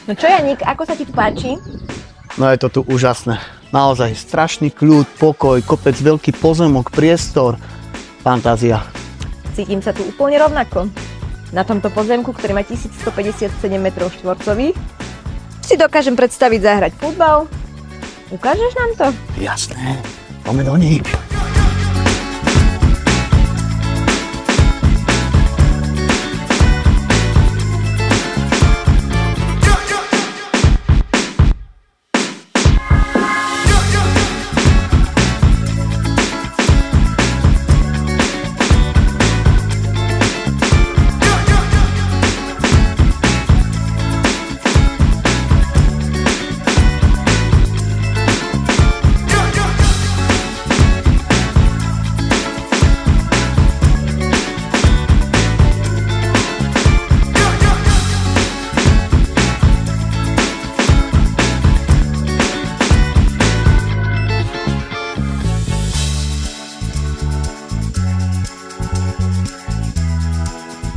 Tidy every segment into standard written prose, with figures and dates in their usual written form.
No čo, Janík, ako sa ti tu páči? No je to tu úžasné. Naozaj strašný kľud, pokoj, kopec, veľký pozemok, priestor. Fantázia. Cítim sa tu úplne rovnako. Na tomto pozemku, ktorý má 1157 m2, si dokážem predstaviť zahrať futbal. Ukážeš nám to? Jasné, poďme do nich.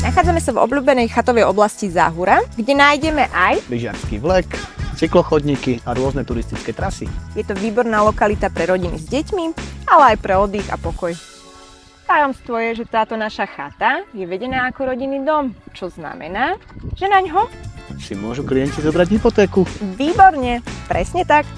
Nachádzame sa v obľúbenej chatovej oblasti Záhura, kde nájdeme aj Lyžiarsky vlek, cyklochodníky a rôzne turistické trasy. Je to výborná lokalita pre rodiny s deťmi, ale aj pre oddych a pokoj. Tajomstvo je, že táto naša chata je vedená ako rodinný dom, čo znamená, že naňho Si môžu klienti zobrať hypotéku. výborne, presne tak.